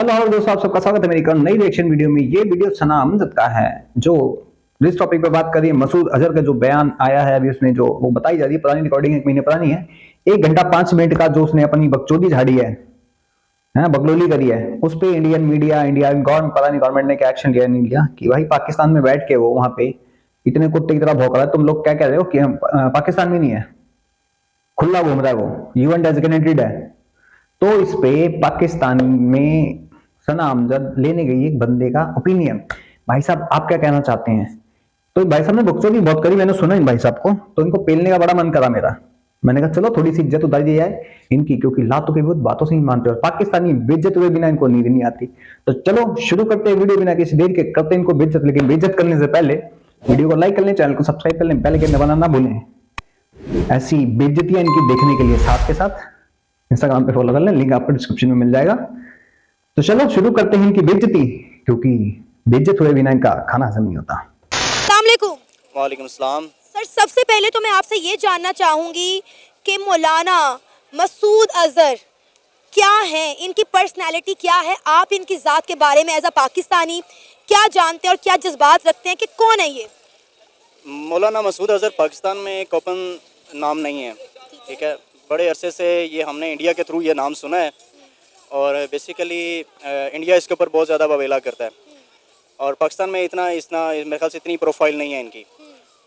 Hello और दोस्तों, आप सबका स्वागत है मेरी नई रिएक्शन वीडियो में। ये वीडियो सना अमजद का है जो जिस टॉपिक पे बात कर रही है, मसूद अजहर का जो बयान आया है अभी, उसने जो वो बताई जा रही है, पुरानी रिकॉर्डिंग 1 महीने पुरानी है। 1 घंटा 5 मिनट का जो उसने अपनी बकचोदी झाड़ी है, बकलोली करी है, उस पे इंडियन मीडिया, इंडियन गवर्नमेंट, पता नहीं गवर्नमेंट ने क्या एक्शन लिया नहीं लिया, कि भाई पाकिस्तान में बैठ के वो वहां पे इतने कुत्ते की तरह भौंक रहा है, तुम लोग क्या कह रहे हो कि हम पाकिस्तान में नहीं है, खुला घूम रहा है, वो यूएन डेजिग्नेटेड है। तो इस पे पाकिस्तान में सना अमजद लेने गई एक बंदे का ओपिनियन। भाई साहब आप क्या कहना चाहते हैं? तो भाई साहब ने बकचोदी बहुत करी, मैंने सुना इन भाई साहब को, तो इनको पेलने का बड़ा मन करा मेरा। मैंने कहा चलो थोड़ी सी इज्जत उतार दी जाए इनकी, क्योंकि लातों के विरुद्ध बातों से ही मानते, और पाकिस्तानी बेइज्जत हुए बिना इनको नींद नहीं आती। तो चलो शुरू करते हैं वीडियो, बिना किसी देर के करते हैं इनको बेइज्जत। लेकिन बेइज्जत करने से पहले वीडियो को लाइक कर लें, चैनल को सब्सक्राइब कर लें, बेल आइकन दबाना ना भूलें। ऐसी बेइज्जतियां इनकी देखने के लिए साथ के साथ इंस्टाग्राम पे फॉलो कर लें, लिंक आपको डिस्क्रिप्शन में मिल जाएगा। तो चलो शुरू करते हैं इनकी बेइज्जती, क्योंकि बेइज्जत हुए बिना इनका खाना हजम नहीं होता। वालेकुम सलाम। सर, सबसे पहले तो मैं आपसे ये जानना चाहूंगी कि मौलाना मसूद अजहर क्या हैं, इनकी पर्सनालिटी क्या है, आप इनकी ज़ात के बारे में एज अ पाकिस्तानी क्या जानते हैं और क्या जज्बात रखते हैं कि कौन है ये? मौलाना मसूद अजहर पाकिस्तान में एक ओपन नाम नहीं है, ठीक है। बड़े अरसे से ये हमने इंडिया के थ्रू ये नाम सुना है, और बेसिकली इंडिया इसके ऊपर बहुत ज़्यादा बवेला करता है, और पाकिस्तान में इतना मेरे ख्याल से इतनी प्रोफाइल नहीं है इनकी।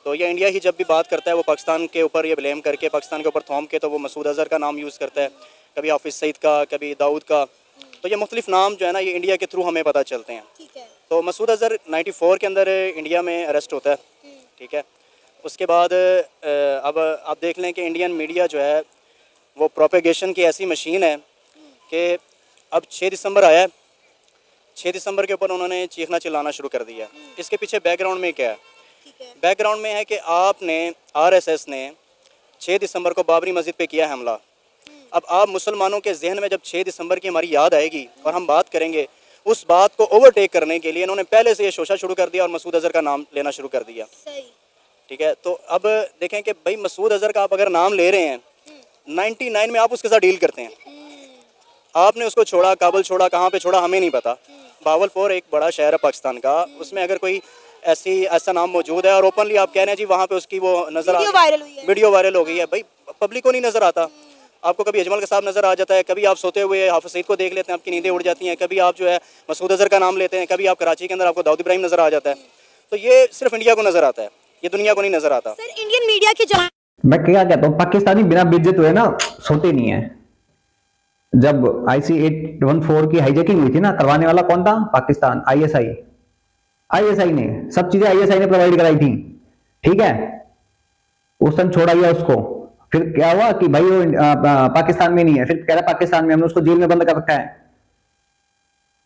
तो ये इंडिया ही जब भी बात करता है वो पाकिस्तान के ऊपर ये ब्लेम करके, पाकिस्तान के ऊपर थोम के, तो वो मसूद अजहर का नाम यूज़ करता है, कभी हाफिज़ सईद का, कभी दाऊद का। तो ये मुख्तलिफ नाम जो है ना, ये इंडिया के थ्रू हमें पता चलते हैं। तो मसूद अजहर 94 के अंदर इंडिया में अरेस्ट होता है, ठीक है। उसके बाद अब आप देख लें कि इंडियन मीडिया जो है वो प्रोपेगेशन की ऐसी मशीन है कि अब 6 दिसंबर आया है, 6 दिसंबर के ऊपर उन्होंने चीखना चिल्लाना शुरू कर दिया। इसके पीछे बैकग्राउंड में क्या है? बैकग्राउंड में है कि आपने आरएसएस ने 6 दिसंबर को बाबरी मस्जिद पे किया हमला। अब आप मुसलमानों के जहन में जब 6 दिसंबर की हमारी याद आएगी और हम बात करेंगे, उस बात को ओवरटेक करने के लिए इन्होंने पहले से ये शोशा शुरू कर दिया और मसूद अजहर का नाम लेना शुरू कर दिया, ठीक है। तो अब देखें कि भाई मसूद अजहर का आप अगर नाम ले रहे हैं, 99 में आप उसके साथ डील करते हैं, आपने उसको छोड़ा, काबुल छोड़ा, कहाँ पे छोड़ा हमें नहीं पता। भावलपुर एक बड़ा शहर है पाकिस्तान का, उसमें अगर कोई ऐसा नाम मौजूद है और ओपनली आप कह रहे हैं जी वहाँ पे उसकी वो नजर वीडियो वायरल हो गई है, भाई पब्लिक को नहीं नजर आता। आपको कभी अजमल का साहब नजर आ जाता है, कभी आप सोते हुए हाफिज सईद को देख लेते हैं, आपकी नींदें उड़ जाती हैं, कभी आप जो है मसूद अजहर का नाम लेते हैं, कभी आप कराची के अंदर आपको दाऊद इब्राहिम नजर आ जाता है। तो ये सिर्फ इंडिया को नजर आता है, ये दुनिया को नहीं नजर आता। सर, इंडियन मीडिया की मैं क्या कहता हूँ, पाकिस्तानी बिना बेइज्जत हुए ना सोते नहीं है। जब IC 814 की हाईजैकिंग हुई थी ना, करवाने वाला कौन था? पाकिस्तान, आईएसआई ने सब चीजें आईएसआई ने प्रोवाइड कराई थी, ठीक है। उस टाइम छोड़ा गया उसको, फिर क्या हुआ कि भाई वो पाकिस्तान में नहीं है, फिर कह रहा पाकिस्तान में, हमने उसको जेल में बंद कर रखा है।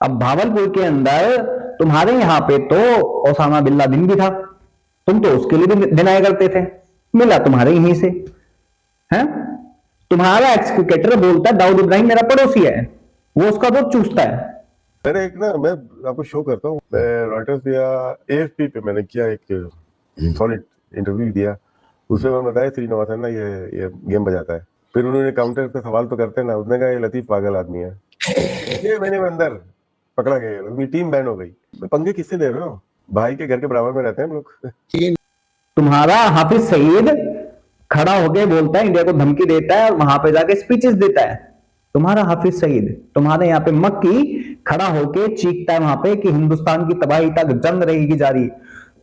अब भावलपुर के अंदर तुम्हारे यहाँ पे तो ओसामा बिन लादेन भी था, तुम तो उसके लिए भी डिनाई करते थे, मिला तुम्हारे यहीं से है। तुम्हारा एक्स क्रिकेटर बोलता है दाऊद इब्राहिम मेरा पड़ोसी है, वो उसका दूध चूसता है। मैंने एक ना, मैं आपको शो करता हूँ, मैं रॉयटर्स या AFP पे मैंने किया एक सॉलिड इंटरव्यू दिया, उसमें मैं बताया श्री नवाज ना ये गेम बजाता है। फिर उन्होंने काउंटर पे सवाल तो करते ना, उसने कहा ये लतीफ पागल आदमी है। 6 महीने में अंदर पकड़ा गया, उनकी टीम बैन हो गई। पंगे किससे दे रहे हो? भाई के घर के बराबर में रहते हैं हम लोग। तुम्हारा हाफिज सईद खड़ा होके बोलता है, इंडिया को धमकी देता है और वहां पे जाके स्पीचेस देता है। तुम्हारा हाफिज सईद, तुम्हारे यहाँ पे मक्की खड़ा होके चीखता है वहां पे कि हिंदुस्तान की तबाही तक जंग रहेगी जारी।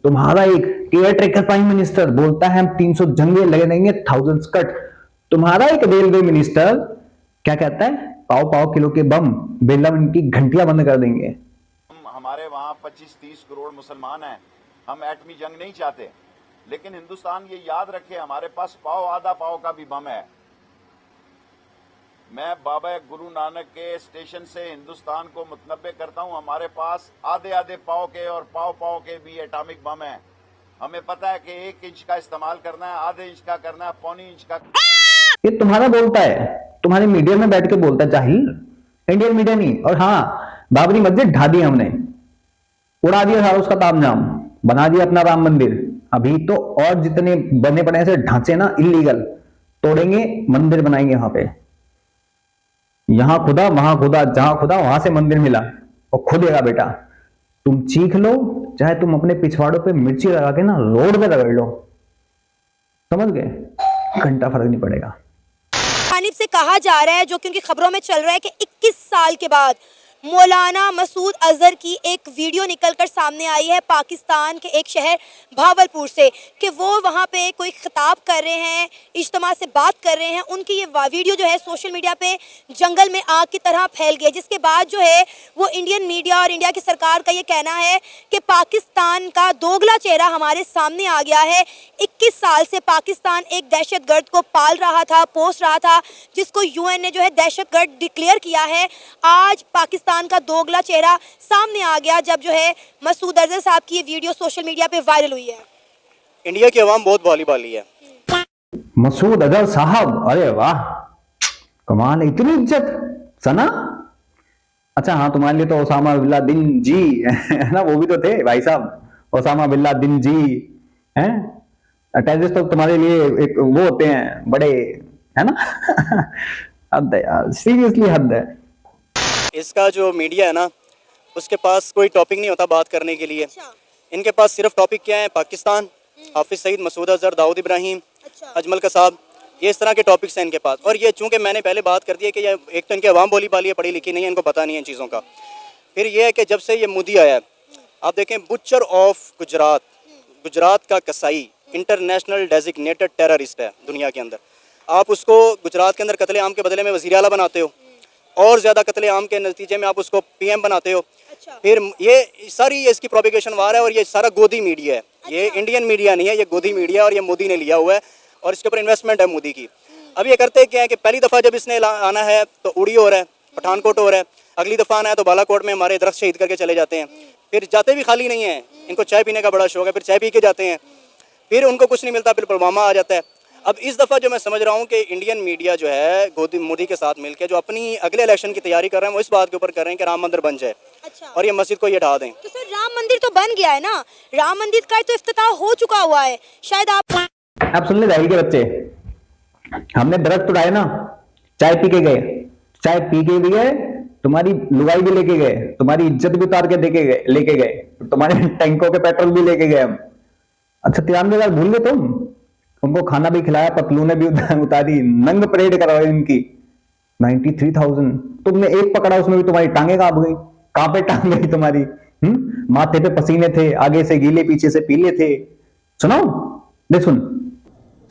तुम्हारा एक केयर टेकर प्राइम मिनिस्टर बोलता है हम 300 जंगे लगे देंगे, 1000 कट। तुम्हारा एक रेलवे मिनिस्टर क्या कहता है? पाव पाव किलो के बम बेलम इनकी घंटियां बंद कर देंगे। हमारे वहाँ 25-30 करोड़ मुसलमान हैं, हम एटमी जंग नहीं चाहते, लेकिन हिंदुस्तान ये याद रखे हमारे पास पाव आधा पाव का भी बम है। मैं बाबा गुरु नानक के स्टेशन से हिंदुस्तान को मुतनब्बे करता हूं, हमारे पास आधे आधे पाव के और पाव पाव के भी एटॉमिक बम है। हमें पता है कि 1 इंच का इस्तेमाल करना है, आधे इंच का करना है, पौनी इंच का। ये तुम्हारा बोलता है, तुम्हारे मीडिया में बैठ के बोलता है, जाहिल, इंडियन मीडिया नहीं। और हाँ, बाबरी मस्जिद ढा दी हमने, उड़ा दिया सारा उसका तामझाम, बना दिया अपना राम मंदिर। अभी तो और जितने बने पड़े ऐसे ढांचे ना इलीगल तोड़ेंगे, मंदिर बनाएंगे वहां पे। यहां खुदा वहां खुदा, जहां खुदा वहां से मंदिर मिला और खुदेगा बेटा। तुम चीख लो, चाहे तुम अपने पिछवाड़ों पे मिर्ची लगा के ना रोड पे रगड़ लो, समझ गए, घंटा फर्क नहीं पड़ेगा। जानिब से कहा जा रहा है, जो क्योंकि खबरों में चल रहा है कि 21 साल के बाद मौलाना मसूद अजहर की एक वीडियो निकलकर सामने आई है पाकिस्तान के एक शहर भावलपुर से, कि वो वहाँ पे कोई खिताब कर रहे हैं, इज्तिमा से बात कर रहे हैं। उनकी ये वीडियो जो है सोशल मीडिया पे जंगल में आग की तरह फैल गई, जिसके बाद जो है वो इंडियन मीडिया और इंडिया की सरकार का ये कहना है कि पाकिस्तान का दोगला चेहरा हमारे सामने आ गया है। 21 साल से पाकिस्तान एक दहशतगर्द को पाल रहा था, पोस रहा था, जिसको यूएन ने जो है दहशतगर्द डिक्लेयर किया है। आज पाकिस्तान का दोगला चेहरा सामने आ गया जब जो है मसूद अजहर साहब की ये वीडियो सोशल मीडिया पे वायरल हुई है। इंडिया की आवाम बहुत भोली भाली है। मसूद अजहर साहब, अरे वाह, कमाल है, इतनी इज्जत सना। अच्छा हाँ, तुम्हारे लिए तो ओसामा बिल्लादिन जी है ना, वो भी तो थे भाई साहब, ओसामा बिल्लादिन जी हैं। टेररिस्ट तो तुम्हारे लिए एक वो होते हैं बड़े, है ना। हद है यार, सीरियसली हद है। इसका जो मीडिया है ना, उसके पास कोई टॉपिक नहीं होता बात करने के लिए। इनके पास सिर्फ टॉपिक क्या है, पाकिस्तान, हाफिज सईद, मसूद अजहर, दाऊद इब्राहिम, अजमल कसाब, ये इस तरह के टॉपिक्स हैं इनके पास। और ये चूंकि मैंने पहले बात कर दी है कि ये एक तो इनके अवाम बोली बाली है, पढ़ी लिखी नहीं है, इनको पता नहीं है इन चीज़ों का। फिर ये है कि जब से ये मोदी आया है, आप देखें, बुचर ऑफ गुजरात, गुजरात का कसाई इंटरनेशनल डेजिग्नेटेड टेररिस्ट है दुनिया के अंदर। आप उसको गुजरात के अंदर कत्ले आम के बदले में वज़ीर आला बनाते हो, और ज़्यादा कत्ले आम के नतीजे में आप उसको पीएम बनाते हो। फिर ये सारी इसकी प्रोपिगेशन वार है, और ये सारा गोदी मीडिया है। ये इंडियन मीडिया नहीं है, ये गोदी मीडिया है, और ये मोदी ने लिया हुआ है, और इसके ऊपर इन्वेस्टमेंट है मोदी की। अब ये करते क्या है कि पहली दफ़ा जब इसने आना है तो उड़ी हो रहा है, पठानकोट हो रहा है, अगली दफ़ा आना है तो बालाकोट में हमारे दरख्त शहीद करके चले जाते हैं। फिर जाते भी खाली नहीं है, इनको चाय पीने का बड़ा शौक है, फिर चाय पी के जाते हैं, फिर उनको कुछ नहीं मिलता, फिर पुलवामा आ जाता है। अब इस दफ़ा जो मैं समझ रहा हूँ कि इंडियन मीडिया जो है मोदी के साथ मिलकर जो अपनी अगले इलेक्शन की तैयारी कर रहे हैं, वो इस बात के ऊपर कर रहे हैं कि राम मंदिर बन जाए और ये मस्जिद को ये ढा दें। तो सर राम मंदिर तो बन गया है ना, राम मंदिर का तो इफ्तिताह हो चुका हुआ है, शायद आप सुन ले जाहिल के बच्चे, हमने दरख्त उड़ाए ना, चाय पी के गए, चाय पी के भी गए, तुम्हारी लुगाई भी लेके गए, तुम्हारी इज्जत भी उतार के लेके गए, तुम्हारे टैंकों के पेट्रोल भी लेके गए हम। अच्छा 93 भूल गए तुम, उनको खाना भी खिलाया, पतलूने भी उतारी, नंग परेड करवाई इनकी। 93,000 तुमने एक पकड़ा, उसमें भी तुम्हारी टांगे कांप गई। कहां पे टांग गई तुम्हारी? माथे पे पसीने थे, आगे से गीले पीछे से पीले थे। सुनाओ, ले सुन।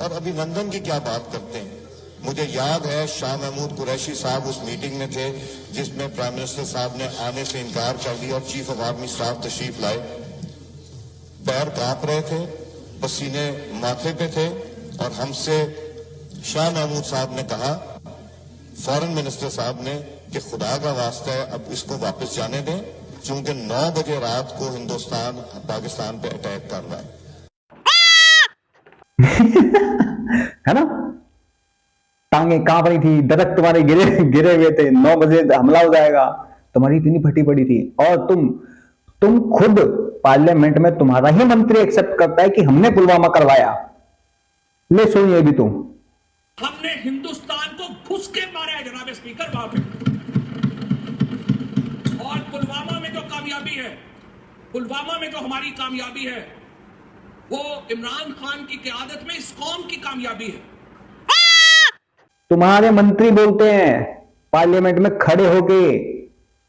और अभिनंदन की क्या बात करते हैं। मुझे याद है शाह महमूद कुरैशी साहब उस मीटिंग में थे जिसमें प्राइम मिनिस्टर साहब ने आने से इनकार कर दिया और चीफ ऑफ आर्मी स्टाफ तशरीफ लाए। पैर कांप रहे थे, पसीने माथे पे थे, और हमसे शाह महमूद साहब ने कहा, फॉरेन मिनिस्टर साहब ने, कि खुदा का वास्ता है अब इसको वापस जाने दें, क्योंकि 9 बजे रात को हिंदुस्तान पाकिस्तान पे अटैक कर रहा है। है ना, टांगे कांप रही थी, दरख्त तुम्हारे गिरे हुए थे, 9 बजे हमला हो जाएगा, तुम्हारी इतनी फटी पड़ी थी। और तुम खुद पार्लियामेंट में तुम्हारा ही मंत्री एक्सेप्ट करता है कि हमने पुलवामा करवाया। ले सुन ये भी तुम। हमने हिंदुस्तान को घुस के मारा है जनाब स्पीकर वहां पे। और पुलवामा में जो कामयाबी है, पुलवामा में जो हमारी कामयाबी है, वो इमरान खान की क़यादत में इस कौम की कामयाबी है। तुम्हारे मंत्री बोलते हैं पार्लियामेंट में खड़े होके,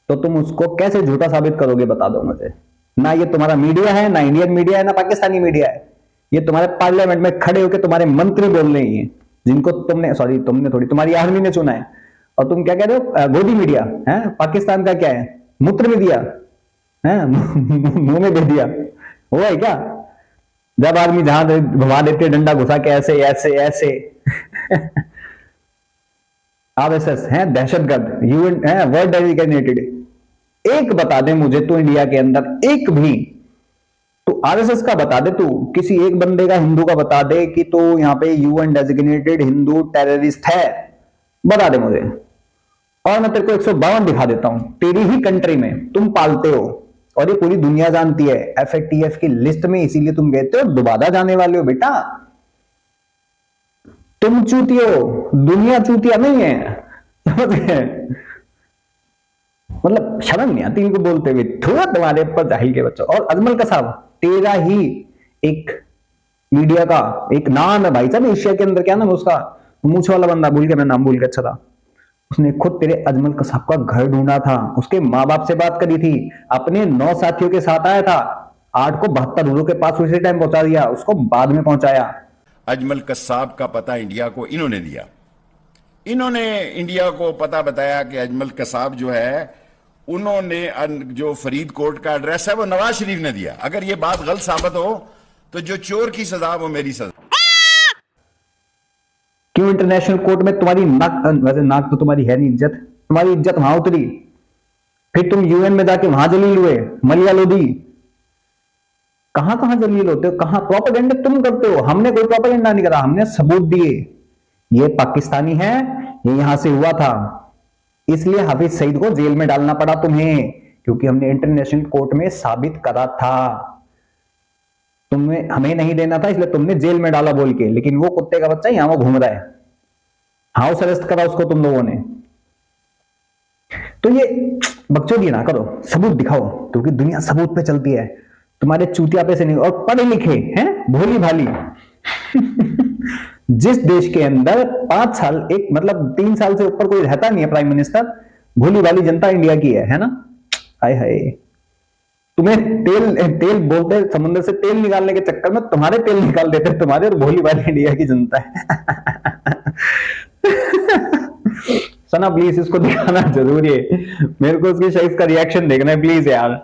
तो तुम उसको कैसे झूठा साबित करोगे, बता दो मुझे। ना ये तुम्हारा मीडिया है, ना इंडियन मीडिया है, ना पाकिस्तानी मीडिया है, ये तुम्हारे पार्लियामेंट में खड़े होके तुम्हारे मंत्री बोल रहे हैं, जिनको तुमने थोड़ी, तुम्हारी आर्मी ने चुना है। और तुम क्या कह रहे हो, गोदी मीडिया है। पाकिस्तान का क्या है, मूत्र में दिया है, मुंह में दे दिया, हुआ है क्या? जब आर्मी जहां घुमा देते डंडा घुसा के ऐसे ऐसे ऐसे आरएसएस है दहशतगर्द, यूएन है वर्ल्ड डेजिग्नेटेड। एक बता दे मुझे तो इंडिया के अंदर एक भी, तो आरएसएस का बता दे, तू किसी एक बंदे का हिंदू का बता दे कि तो यहाँ पे यूएन डेजिग्नेटेड हिंदू टेररिस्ट है, बता दे मुझे। और मैं तेरे को 152 दिखा देता हूं, तेरी ही कंट्री में तुम पालते हो, और ये पूरी दुनिया जानती है एफएटीएफ की लिस्ट में, इसीलिए तुम कहते हो दोबारा जाने वाले हो। बेटा तुम चूतिए हो, दुनिया चूतिया नहीं है। समझ गए? मतलब शर्म नहीं आती इनको बोलते हुए, थोड़ा तुम्हारे ऊपर जाहिल के बच्चों। और अजमल कसाब तेरा ही एक मीडिया का एक नाम है भाई साहब एशिया के अंदर, क्या नाम है उसका, मूछ वाला बंदा, भूल के मैं नाम भूल के, अच्छा था, उसने खुद तेरे अजमल कसाब का घर ढूंढा था, उसके माँ बाप से बात करी थी, अपने 9 साथियों के साथ आया था, 8 को 72 हुजूर के पास उसी टाइम पहुंचा दिया, उसको बाद में पहुंचाया। अजमल कसाब का पता इंडिया को इन्होंने दिया। इन्होंने इंडिया को पता बताया कि अजमल कसाब जो है, उन्होंने जो फरीदकोट का एड्रेस है वो नवाज शरीफ ने दिया। अगर ये बात गलत साबित हो तो जो चोर की सजा वो मेरी सजा। क्यों इंटरनेशनल कोर्ट में तुम्हारी नाक, वैसे नाक तो तुम्हारी है नहीं, इज्जत, तुम्हारी इज्जत वहां उतरी, फिर तुम यूएन में जाके वहां जलील हुए, मलिया लोधी, कहां कहां जलील होते हो, कहां प्रोपेगेंडा तुम करते हो, हमने कोई प्रोपेगेंडा नहीं करा, हमने सबूत दिए, ये पाकिस्तानी है, ये यहां से हुआ था, इसलिए हाफिज सईद को जेल में डालना पड़ा तुम्हें, क्योंकि हमने इंटरनेशनल कोर्ट में साबित करा था, तुम्हें हमें नहीं देना था, इसलिए तुमने जेल में डाला बोल के, लेकिन वो कुत्ते का बच्चा यहां वो घूम रहा है, हाउस अरेस्ट करा उसको तुम लोगों ने। तो ये बकचोदी ना करो, सबूत दिखाओ, क्योंकि दुनिया सबूत पे चलती है, तुम्हारे चूतिया पे से नहीं। और पढ़े लिखे हैं, भोली भाली जिस देश के अंदर 5 साल, एक मतलब 3 साल से ऊपर कोई रहता नहीं है प्राइम मिनिस्टर, भोली भाली जनता इंडिया की है ना। हाय हाय, तुम्हें तेल बोलते, समुद्र से तेल निकालने के चक्कर में तुम्हारे तेल निकाल देते तुम्हारे, और भोली भाली इंडिया की जनता है। सना प्लीज इसको दिखाना जरूरी है, मेरे को उसकी शायद का रिएक्शन देखना है प्लीज यार।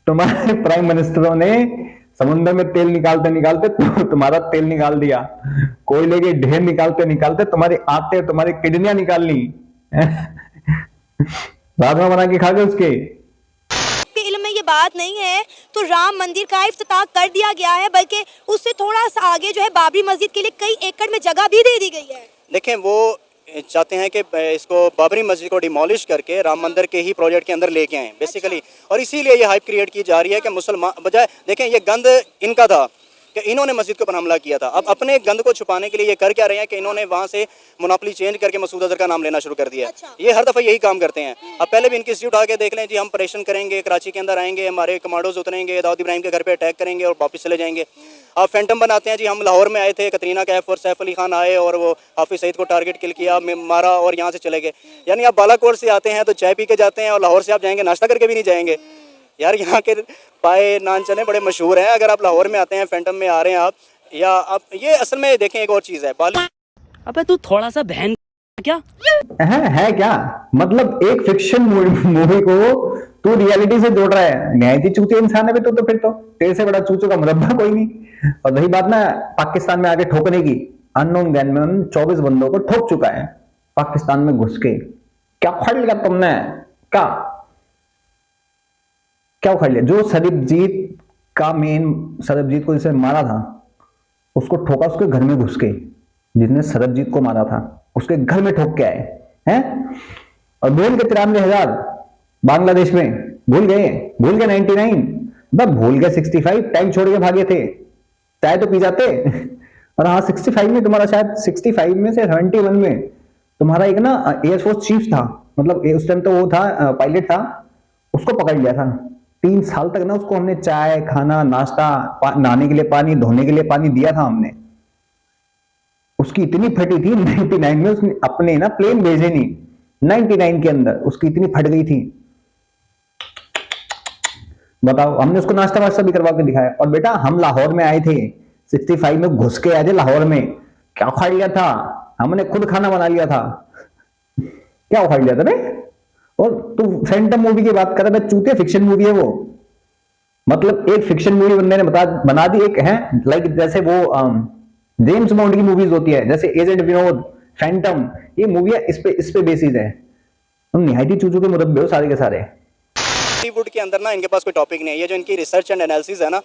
तुम्हारे प्राइम मिनिस्टरों ने समुद्र में तेल निकालते निकालते तुम्हारा तेल निकाल दिया, कोयले के ढेर निकालते निकालते तुम्हारे आते, तुम्हारी किडनियां निकाल ली, राजमा बना के खा गए उसके। के इल्म में ये बात नहीं है तो राम मंदिर का इफ्तिताह कर दिया गया है, बल्कि उससे थोड़ा सा आगे जो है बाबरी मस्जिद के लिए कई एकड़ में जगह भी दे दी गई है। देखें, वो चाहते हैं कि इसको बाबरी मस्जिद को डिमोलिश करके राम मंदिर के ही प्रोजेक्ट के अंदर लेके आएं बेसिकली, और इसीलिए ये हाइप क्रिएट की जा रही है कि मुसलमान बजाय, देखें ये गंद इनका था कि इन्होंने मस्जिद के ऊपर हमला किया था, अब अपने गंद को छुपाने के लिए ये कर क्या रहे हैं कि इन्होंने वहाँ से मोनोपोली चेंज करके मसूद अजहर का नाम लेना शुरू कर दिया। अच्छा। ये हर दफ़ा यही काम करते हैं। अब पहले भी इनकी इंस्टीट्यूट आके देख लें जी, हम ऑपरेशन करेंगे, कराची के अंदर आएंगे, हमारे कमांडोज उतरेंगे, दाऊद इब्राहिम के घर पे अटैक करेंगे और वापस चले जाएंगे। अब फैंटम बनाते हैं जी, हम लाहौर में आए थे, कतरीना कैफ और सैफ अली खान आए और वो हाफिज सईद को टारगेट किल किया, मारा और यहाँ से चले गए। यानी आप बालाकोट से आते हैं तो चाय पी के जाते हैं, और लाहौर से आप जाएंगे नाश्ता करके भी नहीं जाएंगे। यार यहाँ के पाए नान चने बड़े मशहूर हैं। अगर आप लाहौर में आते हैं, फैंटम में आ रहे हैं आप, या आप ये असल में देखें एक और चीज़ है, अबे तू थोड़ा सा बहन क्या है क्या, मतलब एक फिक्शन मूवी को तू रियलिटी से जोड़ रहा है, न्यायती चूते इंसान है तो फिर तो तेरे से बड़ा चूचों का मुरब्बा कोई नहीं। और रही बात ना पाकिस्तान में आके ठोकने की, अननोन गनमैन 24 बंदों को ठोक चुका है पाकिस्तान में घुस के। क्या उखाड़ लिया तुमने, क्या उखाड़ लिया? जो सरबजीत का मेन, सरबजीत को जिसे मारा था उसको ठोका उसके घर में घुस के, जिसने सरबजीत को मारा था उसके घर में ठोक के आए हैं। और भूल के 93,000 बांग्लादेश में, भूल गए 99, भूल गए 65, टैंक छोड़ के भागे थे, चाय तो पी जाते। और हाँ 65 में तुम्हारा, शायद 65 में से 71 में तुम्हारा एक ना एयरफोर्स चीफ था, मतलब उस टाइम तो वो था पायलट था, उसको पकड़ लिया था। 3 साल तक ना उसको हमने चाय, खाना, नाश्ता, नहाने के लिए पानी, धोने के लिए पानी दिया था हमने। उसकी इतनी फटी थी 99 में, उसने अपने ना प्लेन भेजे नहीं, 99 के अंदर उसकी इतनी फट गई थी, बताओ। हमने उसको नाश्ता वाश्ता भी करवा के दिखाया। और बेटा हम लाहौर में आए थे, 65 में घुस के आए थे लाहौर में, क्या उखाड़ लिया था, हमने खुद खाना बना लिया था। क्या उखाड़ लिया था बे? और तू फैंटम मूवी की बात कर रहा है, चूतिया फिक्शन मूवी है वो, मतलब एक फिक्शन मूवी बंदे ने बना दी एक है, लाइक जैसे वो जेम्स बॉन्ड की मूवीज होती है, जैसे एजेंट विनोद, फैंटम, ये मूवियां इस पे बेसिस है। तुम निहायती चूचू के मुरब्बे हो सारे के सारे। बॉलीवुड के अंदर ना इनके पास कोई टॉपिक नहीं है, ये जो इनकी रिसर्च एंड एनालिसिस है ना,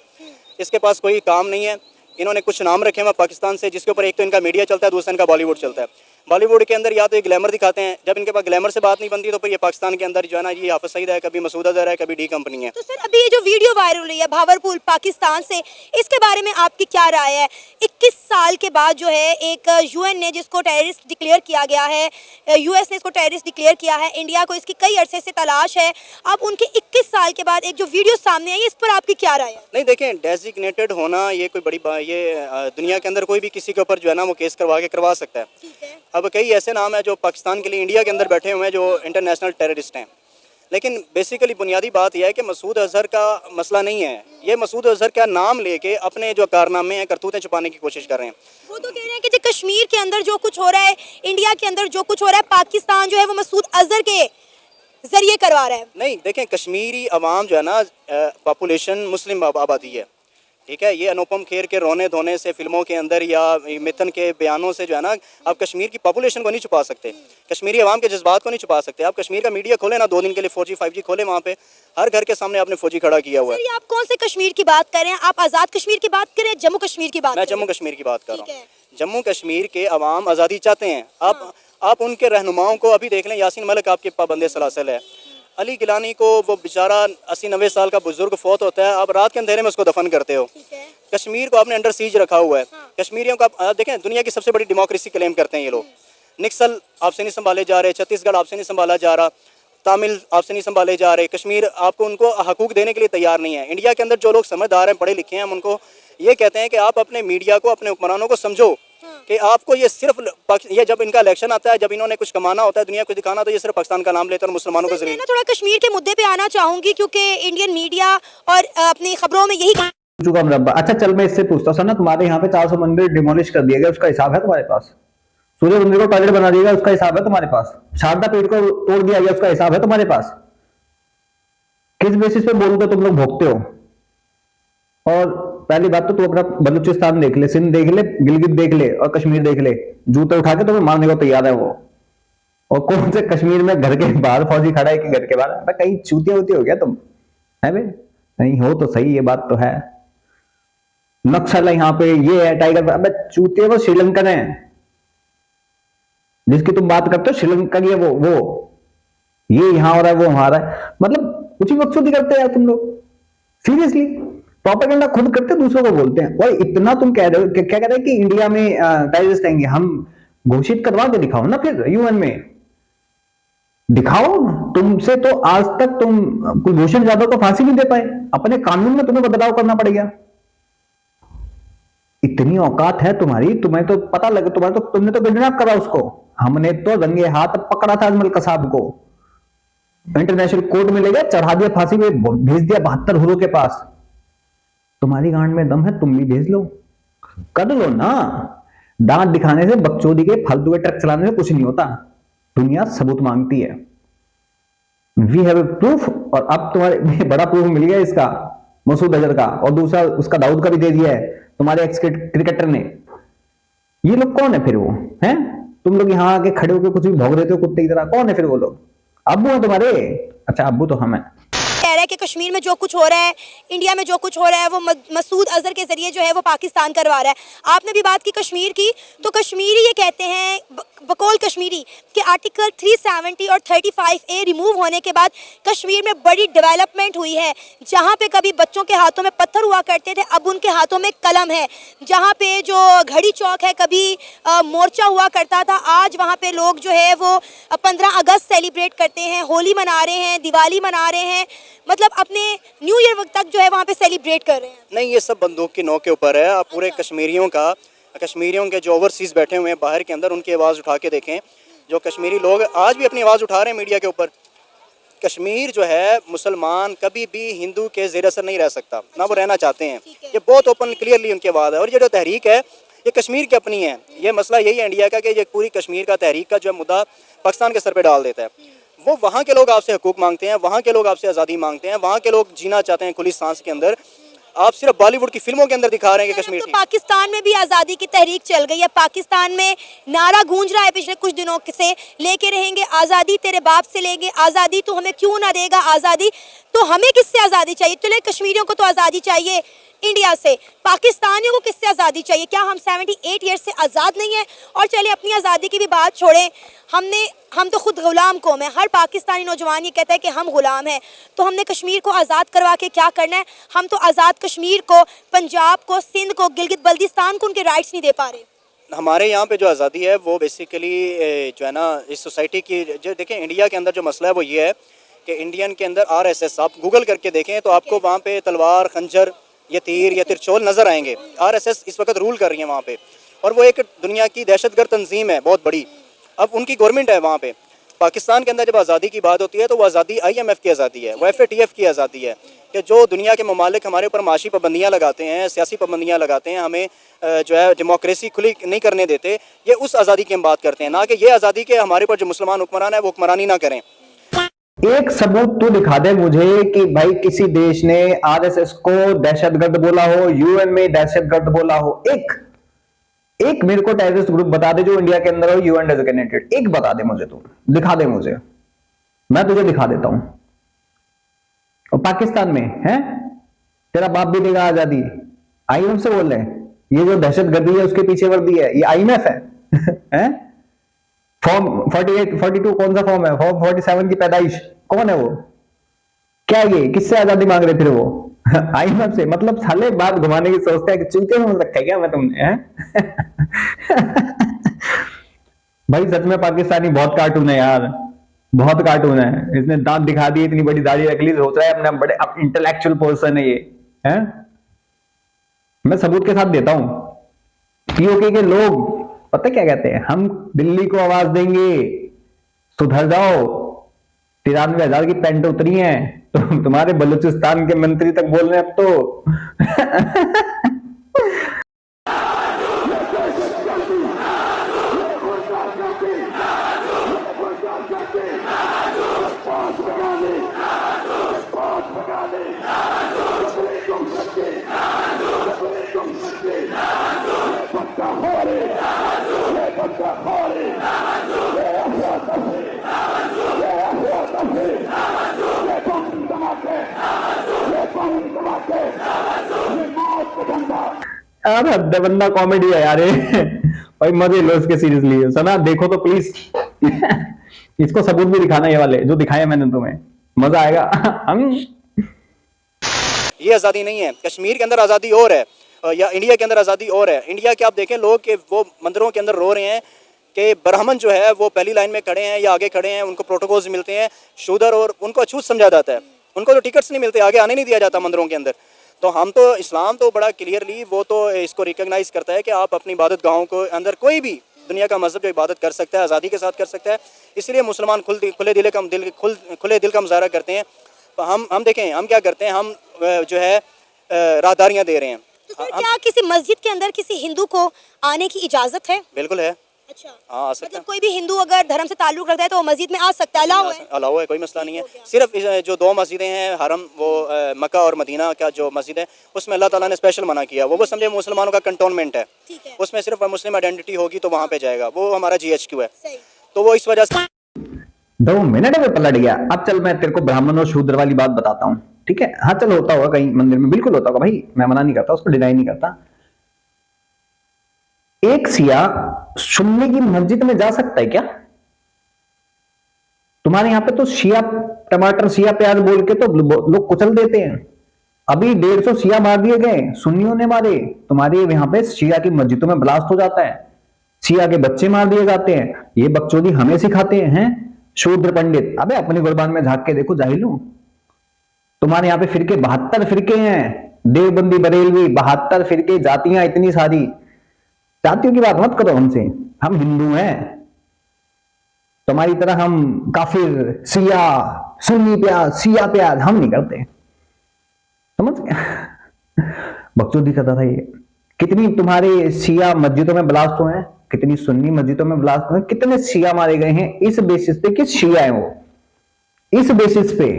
इसके पास कोई काम नहीं है। इन्होंने कुछ नाम रखे हुए पाकिस्तान से, जिसके ऊपर एक तो इनका मीडिया चलता है, दूसरा इनका बॉलीवुड चलता है। बॉलीवुड के अंदर या तो ये ग्लैमर दिखाते हैं, जब इनके पास ग्लैमर से बात नहीं बनती तो फिर ये पाकिस्तान के अंदर जो है ना, ये हाफिज सईद है, कभी मसूद अजहर है, कभी डी कंपनी है। तो सर अभी ये जो वीडियो वायरल हुई है भावरपुर पाकिस्तान से, इसके बारे में आपकी क्या राय है? 21 साल के बाद जो है एक यूएन ने जिसको टेररिस्ट डिक्लेयर किया गया है, यूएस ने इसको टेररिस्ट डिक्लेयर किया है, इंडिया को इसकी कई अरसे से तलाश है, अब उनके 21 साल के बाद एक जो वीडियो सामने आई, इस पर आपकी क्या राय है? नहीं देखें, डेजिग्नेटेड होना ये कोई बड़ी ये दुनिया के अंदर कोई भी किसी के ऊपर जो है ना वो केस करवा सकता है। ठीक है। अब कई ऐसे नाम है जो पाकिस्तान के लिए इंडिया के अंदर बैठे हुए हैं जो इंटरनेशनल टेररिस्ट हैं, लेकिन बेसिकली बुनियादी बात यह है कि मसूद अजहर का मसला नहीं है, ये मसूद अजहर का नाम लेके अपने जो कारनामे हैं, करतूतें छुपाने की कोशिश कर रहे हैं। वो तो कह रहे हैं कि जो कश्मीर के अंदर जो कुछ हो रहा है, इंडिया के अंदर जो कुछ हो रहा है, पाकिस्तान जो है वो मसूद अजहर के जरिए करवा रहा है। नहीं देखें, कश्मीरी अवाम जो है ना पॉपुलेशन मुस्लिम आबादी है, ठीक है। ये अनुपम खेर के रोने धोने से फिल्मों के अंदर या मिथन के बयानों से जो है ना आप कश्मीर की पॉपुलेशन को नहीं छुपा सकते, कश्मीरी अवाम के जज्बात को नहीं छुपा सकते। आप कश्मीर का मीडिया खोले ना 2 दिन के लिए 4G 5G खोले, वहाँ पे हर घर के सामने आपने फौजी खड़ा किया हुआ है। सर ये आप कौन से कश्मीर की बात कर रहे हैं? आप आज़ाद कश्मीर की बात कर रहे हैं, जम्मू कश्मीर की बात? मैं कर रहे जम्मू हैं? कश्मीर की बात कर रहा ठीक हूँ। है। जम्मू कश्मीर के अवाम आज़ादी चाहते हैं। आप उनके रहनुमाओं को अभी देख लें, यासीन मलिक आपके पाबंदे सलासल है, अली गिलानी को वो बेचारा 80-90 साल का बुजुर्ग फौत होता है, आप रात के अंधेरे में उसको दफन करते हो। ठीक है। कश्मीर को आपने अंडर सीज रखा हुआ है। कश्मीरियों को आप देखें, दुनिया की सबसे बड़ी डेमोक्रेसी क्लेम करते हैं ये लोग। निक्सल आपसे नहीं संभाले जा रहे, छत्तीसगढ़ आपसे नहीं संभाला जा रहा, तमिल आपसे नहीं संभाले जा रहे, कश्मीर आपको उनको हकूक देने के लिए तैयार नहीं है। इंडिया के अंदर जो लोग समझदार हैं, पढ़े लिखे हैं, हम उनको ये कहते हैं कि आप अपने मीडिया को, अपने हुक्मरानों को समझो कि आपको ये सिर्फ ये जब इनका इलेक्शन आता है, जब इन्होंने कुछ कमाना होता है, दुनिया को दिखाना, तो ये सिर्फ पाकिस्तान का नाम लेते हैं और मुसलमानों को मैं जरिए। ना थोड़ा कश्मीर के मुद्दे पे आना चाहूंगी क्योंकि इंडियन मीडिया और अपनी खबरों में यही चुका मुरब्बा। अच्छा चल मैं इससे पूछता हूँ, सर ना तुम्हारे यहाँ पे 400 मंदिर डिमोलिश कर दिया गया, उसका हिसाब है तुम्हारे पास? सूर्य मंदिर को टॉयलेट बना दिया गया, उसका हिसाब है तुम्हारे पास? शारदा पीठ को तोड़ दिया गया, उसका हिसाब है तुम्हारे पास? किस बेसिस पे बोलते हो तुम लोग भोगते हो? और पहली बात तो तू अपना बलूचिस्तान देख ले, सिंध देख ले, गिलगित देख ले और कश्मीर देख ले, जूते उठा के तुम्हें मारने को तैयार है वो। और कौन से कश्मीर में घर के बाहर फौजी खड़ा है कि घर के बाहर? कहीं चूतिया उती हो गया तुम, है बे? नहीं हो तो सही, ये बात तो है। नक्सल है यहाँ पे, ये है टाइगर, अबे चूतिया वो श्रीलंकन है जिसकी तुम बात करते हो, श्रीलंका की है वो ये यहाँ हो रहा है, वो वहां रहा है, मतलब कुछ ही मकसूदी करते हैं यार तुम लोग। सीरियसली प्रोपेगेंडा खुद करते दूसरों को बोलते हैं। और इतना तुम कह रहे हो क्या कह रहे हैं कि इंडिया में टेररिस्ट आएंगे, हम घोषित करवा के दिखाओ ना फिर यूएन में, दिखाओ। तुमसे तो आज तक तुम कुलभूषण जाधव को फांसी नहीं दे पाए, अपने कानून में तुम्हें बदलाव करना पड़ेगा। इतनी औकात है तुम्हारी, तुम्हें तो पता लगे, तुमने तो किडनैप करा उसको, हमने तो रंगे हाथ पकड़ा था अजमल कसाब को, इंटरनेशनल कोर्ट में ले गया, चढ़ा दिया फांसी पे, भेज दिया 72 हुरों के पास। तुम्हारी गांड में दम है, तुम भी भेज लो, कर लो ना। दांत दिखाने से, बकचोदी के फालतू के ट्रक चलाने से कुछ नहीं होता, दुनिया सबूत मांगती है। वी हैव ए प्रूफ, और अब तुम्हारे बड़ा प्रूफ मिल गया इसका, मसूद अजहर का, और दूसरा उसका दाऊद का भी दे दिया है तुम्हारे एक्स क्रिकेटर ने। ये लोग कौन है फिर वो हैं? तुम लोग यहाँ आके खड़े होकर कुछ भी भौंक देते हो कुत्ते की तरह, कौन है फिर वो लोग? अब्बू है तुम्हारे? अच्छा अब्बू तो हम हैं। कह रहा है कि कश्मीर में जो कुछ हो रहा है, इंडिया में जो कुछ हो रहा है, वो मसूद अजहर के जरिए जो है वो पाकिस्तान करवा रहा है। आपने भी बात की कश्मीर की, तो कश्मीरी ये कहते हैं, बकौल कश्मीरी कि आर्टिकल 370 और 35A रिमूव होने के बाद कश्मीर में बड़ी डेवलपमेंट हुई है। जहाँ पे कभी बच्चों के हाथों में पत्थर हुआ करते थे, अब उनके हाथों में कलम है। जहाँ पे जो घड़ी चौक है, कभी मोर्चा हुआ करता था, आज वहाँ पे लोग जो है वो 15 अगस्त सेलिब्रेट करते हैं, होली मना रहे हैं, दिवाली मना रहे हैं, मतलब अपने न्यू ईयर वक्त तक जो है वहाँ पे सेलिब्रेट कर रहे हैं। नहीं, ये सब बंदूक की नोक के ऊपर है। आप पूरे कश्मीरियों के जो ओवरसीज बैठे हुए हैं बाहर के अंदर, उनकी आवाज़ उठा के देखें। जो कश्मीरी लोग आज भी अपनी आवाज़ उठा रहे हैं मीडिया के ऊपर। कश्मीर जो है, मुसलमान कभी भी हिंदू के ज़ेर असर नहीं रह सकता, ना वो रहना चाहते हैं। ये बहुत ओपन क्लियरली उनकी आवाज़ है। और ये जो तहरीक है, ये कश्मीर की अपनी है। ये मसला यही है इंडिया का कि ये पूरी कश्मीर का तहरीक का जो मुद्दा पाकिस्तान के सर पे डाल देता है। वो वहाँ के लोग आपसे हकूक़ मांगते हैं, वहाँ के लोग आपसे आज़ादी मांगते हैं, वहाँ के लोग जीना चाहते हैं खुली सांस के अंदर। आप सिर्फ बॉलीवुड की फिल्मों के अंदर दिखा रहे हैं कि कश्मीर तो पाकिस्तान में भी आज़ादी की तहरीक चल गई है। पाकिस्तान में नारा गूंज रहा है पिछले कुछ दिनों से, लेके रहेंगे आज़ादी, तेरे बाप से लेंगे आज़ादी, तो हमें क्यों ना देगा आज़ादी। तो हमें किससे आज़ादी चाहिए? चले कश्मीरियों को तो आज़ादी चाहिए, इंडिया से। पाकिस्तानियों को किससे आज़ादी चाहिए? क्या हम 78 ईयर्स से आज़ाद नहीं हैं? और चलिए अपनी आज़ादी की भी बात छोड़ें, हम तो खुद गुलाम कौम है। हर पाकिस्तानी नौजवान ये कहता है कि हम गुलाम हैं। तो हमने कश्मीर को आज़ाद करवा के क्या करना है? हम तो आज़ाद कश्मीर को, पंजाब को, सिंध को, गिलगित बल्दिस्तान को उनके राइट्स नहीं दे पा रहे। हमारे यहाँ पे जो आज़ादी है वो बेसिकली जो है ना इस सोसाइटी की, जो देखें इंडिया के अंदर जो मसला है वो ये है कि इंडियन के अंदर आरएसएस, आप गूगल करके देखें तो आपको वहाँ पे तलवार, खंजर या तीर या तिरछोल नज़र आएंगे। आरएसएस इस वक्त रूल कर रही है वहाँ पे, और वो एक दुनिया की दहशतगर्द तंजीम है बहुत बड़ी। अब उनकी गवर्नमेंट है वहाँ पे। पाकिस्तान के अंदर जब आज़ादी की बात होती है तो वो आज़ादी IMF की आज़ादी है, वो FATF की आज़ादी है कि जो दुनिया के ममालिक हमारे ऊपर माशी पाबंदियाँ लगाते हैं, सियासी पाबंदियाँ लगाते हैं, हमें जो है डेमोक्रेसी खुली नहीं करने देते, ये उस आज़ादी की हम बात करते हैं, ना कि ये आज़ादी के हमारे ऊपर जो मुसलमान हुक्मरान है वो हुक्मरानी ना करें। एक सबूत तो दिखा दे मुझे कि भाई किसी देश ने आरएसएस को दहशतगर्द बोला हो, यूएन में दहशतगर्द बोला हो। एक मेरे को टेररिस्ट ग्रुप बता दे जो इंडिया के अंदर हो, यूएन डेजिग्नेटेड, एक बता दे मुझे, तू दिखा दे मुझे, मैं तुझे दिखा देता हूं। और पाकिस्तान में है, तेरा बाप भी देगा आजादी। IMF से बोल रहे हैं, ये जो दहशतगर्दी है उसके पीछे वर्दी है, ये IMF है। हैं? फॉर्म 48 42 कौन सा फॉर्म है? फॉर्म 47 की पैदाइश कौन है वो? क्या ये किससे आजादी मांग रहे थे वो? IMF से। मतलब साले बात घुमाने की सोचते हैं कि चूते में रखा है क्या मैं तुमने, हैं? भाई सच में पाकिस्तानी बहुत कार्टून है यार, बहुत कार्टून है। इसने दांत दिखा दिए, इतनी बड़ी दाढ़ी रख ली, सोच रहा है अपने बड़े इंटेलेक्चुअल पर्सन है ये, हैं? मैं सबूत के साथ देता हूं। POK के लोग पता क्या कहते हैं? हम दिल्ली को आवाज देंगे, सुधर जाओ, 93,000 की पेंट उतरी है, तो तुम्हारे बलूचिस्तान के मंत्री तक बोल रहे हैं अब तो। यार हद्दबंदा कॉमेडी है यार ये। भाई मजे लो इसके, सीरियसली सना देखो तो प्लीज। इसको सबूत भी दिखाना, ये वाले जो दिखाए मैंने तुम्हें, मजा आएगा। हम ये आज़ादी नहीं है। कश्मीर के अंदर आज़ादी और है, या इंडिया के अंदर आज़ादी और है। इंडिया के आप देखें लोग कि वो मंदिरों के अंदर रो रहे हैं कि ब्राह्मण जो है वो पहली लाइन में खड़े हैं या आगे खड़े हैं, उनको प्रोटोकॉल्स मिलते हैं, शूदर, और उनको अछूत समझा जाता है, उनको तो टिकट्स नहीं मिलते, आगे आने नहीं दिया जाता मंदिरों के अंदर। तो हम तो इस्लाम तो बड़ा क्लियरली वो तो इसको रिकॉग्नाइज करता है कि आप अपनी इबादत गाहों को अंदर कोई भी दुनिया का मजहब जो इबादत कर सकता है, आज़ादी के साथ कर सकता है। इसलिए मुसलमान खुले दिल का मुजाहरा करते हैं। हम देखें हम क्या करते हैं, हम जो है राहदारियाँ दे रहे हैं। तो सर क्या किसी मस्जिद के अंदर किसी हिंदू को आने की इजाजत है? बिल्कुल है। अच्छा, हाँ आ सकता मतलब कोई भी हिंदू अगर धर्म से ताल्लुक रखता है तो वो मस्जिद में आ सकता है, अलाउ है? अलाउ है, कोई मसला नहीं है। सिर्फ जो दो मस्जिदें हैं हरम, वो मक्का और मदीना का जो मस्जिद है उसमें अल्लाह ताला ने स्पेशल मना किया, वो समझे मुसलमानों का कंटोनमेंट है, उसमें सिर्फ मुस्लिम आइडेंटिटी होगी तो वहाँ पे जाएगा, वो हमारा GHQ है। तो वो इस वजह से 2 मिनट में पलट गया। अब चल मैं तेरे को ब्राह्मण और शूद्र वाली बात बताता हूँ, ठीक है? हाँ चल, होता होगा कहीं मंदिर में, बिल्कुल होता होगा भाई, मैं मना नहीं करता, उसको डिनाई नहीं करता। एक सिया सुन्नी की मस्जिद में जा सकता है क्या? तुम्हारे यहां पे तो शिया टमाटर, शिया प्याज बोल के तो लोग कुचल देते हैं। अभी 150 शिया मार दिए गए, सुन्नियों ने मारे। तुम्हारे यहाँ पे शिया की मस्जिदों में ब्लास्ट हो जाता है, शिया के बच्चे मार दिए जाते हैं। ये बकचोदी हमें सिखाते हैं शूद्र पंडित। अबे अपनी कुर्बान में झांक के देखो जाहिलू, तुम्हारे यहाँ पे फिरके 72 फिरके हैं, देवबंदी बरेलवी 72 फिरके, जातियां इतनी सारी। जातियों की बात मत करो हमसे, हम हिंदू हैं। तुम्हारी तरह हम काफिर, शिया, सुन्नी प्याज, शिया प्याज हम नहीं करते, समझ गए? बकचोदी करता था ये। कितनी तुम्हारे शिया मस्जिदों में ब्लास्ट हुए हैं, कितनी सुन्नी मस्जिदों में ब्लास्ट हुए हैं, कितने शिया मारे गए हैं इस बेसिस पे कि शिया है वो, इस बेसिस पे।